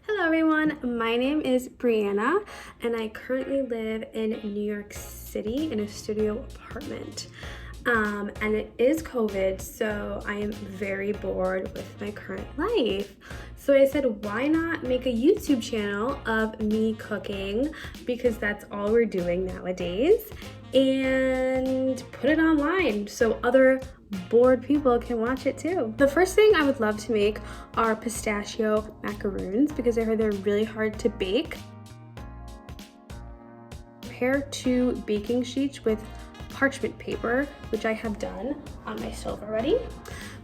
Hello everyone, my name is Brianna and I currently live in New York City in a studio apartment. And it is COVID, so I am very bored with my current life. So I said, why not make a YouTube channel of me cooking, because that's all we're doing nowadays, and put it online so other bored people can watch it too. The first thing I would love to make are pistachio macaroons because I heard they're really hard to bake. Prepare 2 baking sheets with parchment paper, which I have done on my stove already.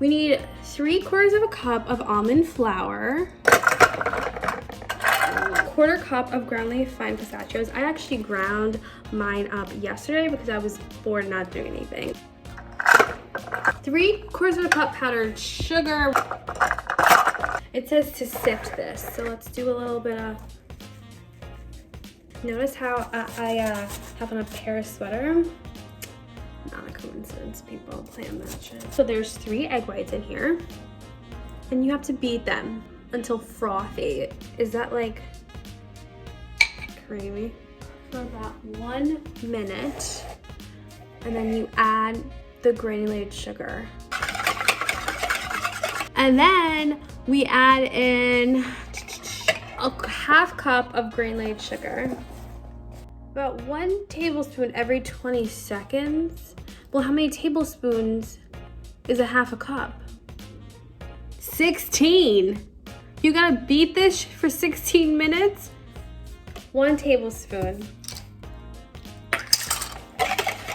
We need 3/4 of a cup of almond flour, 1/4 cup of ground leaf fine pistachios. I actually ground mine up yesterday because I was bored and not doing anything. 3/4 of a cup powdered sugar. It says to sift this, so let's do a little bit of. Notice how I have on a Paris sweater. Not a coincidence, people plan that shit. So there's 3 egg whites in here, and you have to beat them until frothy. Is that like creamy? For about 1 minute, and then you add the granulated sugar. And then we add in a 1/2 cup of granulated sugar. About 1 tablespoon every 20 seconds. Well, how many tablespoons is a 1/2 cup? 16. You gotta beat this for 16 minutes? 1 tablespoon.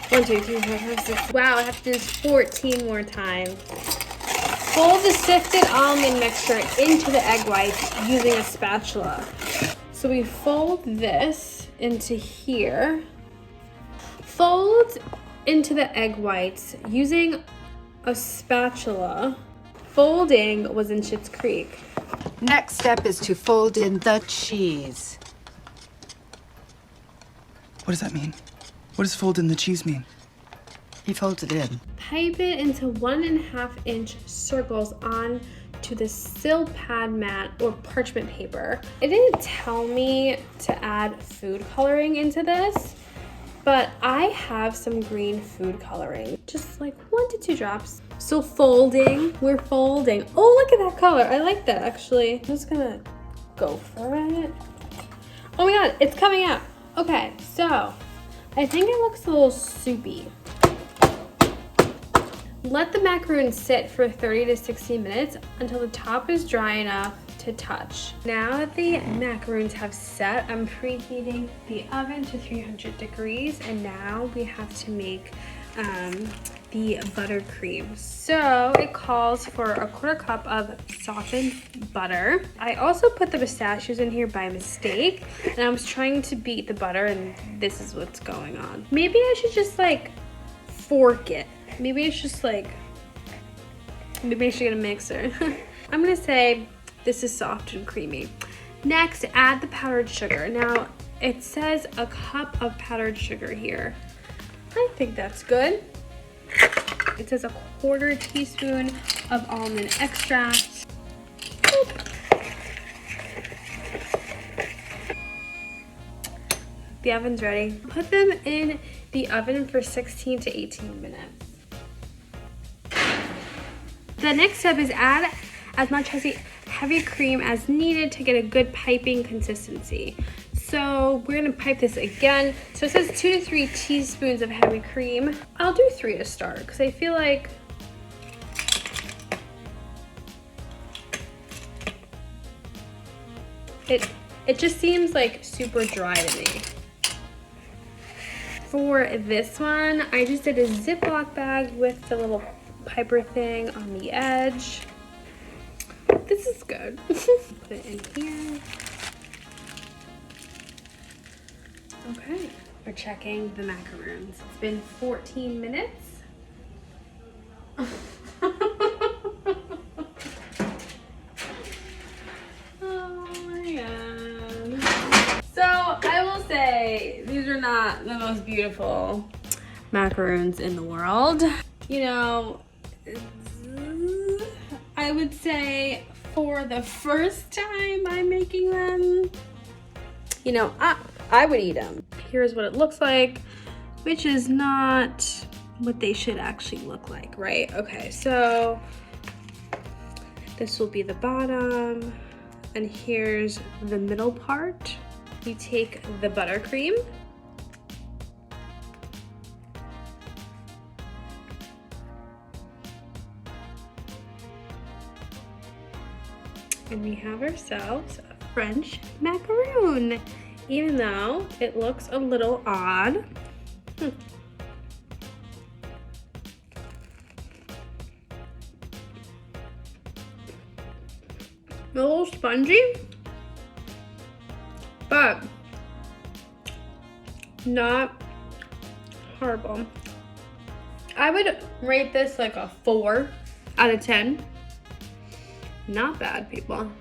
1, 2, 3, 4, 5, 6. Wow, I have to do this 14 more times. Fold the sifted almond mixture into the egg whites using a spatula. So we fold this into here. Fold into the egg whites using a spatula. Folding was in Schitt's Creek. Next step is to fold in the cheese. What does that mean? What does fold in the cheese mean? He folds it in. Pipe it into 1.5 inch circles onto the sill pad mat or parchment paper. It didn't tell me to add food coloring into this, but I have some green food coloring, just like 1 to 2 drops. So we're folding. Oh, look at that color. I like that actually. I'm just gonna go for it. Oh my God, it's coming out. Okay, so I think it looks a little soupy. Let the macaroons sit for 30 to 60 minutes until the top is dry enough to touch. Now that the macaroons have set, I'm preheating the oven to 300 degrees, and now we have to make the buttercream. So it calls for a 1/4 cup of softened butter. I also put the pistachios in here by mistake, and I was trying to beat the butter, and this is what's going on. Maybe I should just like fork it. Maybe it's just like, maybe I should get a mixer. I'm gonna say this is soft and creamy. Next, add the powdered sugar. Now, it says a cup of powdered sugar here. I think that's good. It says a 1/4 teaspoon of almond extract. Boop. The oven's ready. Put them in the oven for 16 to 18 minutes. The next step is add as much heavy cream as needed to get a good piping consistency. So we're gonna pipe this again. So it says 2 to 3 teaspoons of heavy cream. I'll do 3 to start because I feel like it just seems like super dry to me. For this one, I just did a Ziploc bag with the little piper thing on the edge. This is good. Put it in here. Okay, we're checking the macaroons. It's been 14 minutes. Oh my God. So I will say these are not the most beautiful macaroons in the world. You know, I would say for the first time I'm making them, you know, I would eat them. Here's what it looks like, which is not what they should actually look like, right? Okay, so this will be the bottom, and here's the middle part. You take the buttercream, and we have ourselves a French macaroon, even though it looks a little odd. A little spongy, but not horrible. I would rate this like a 4 out of 10. Not bad, people.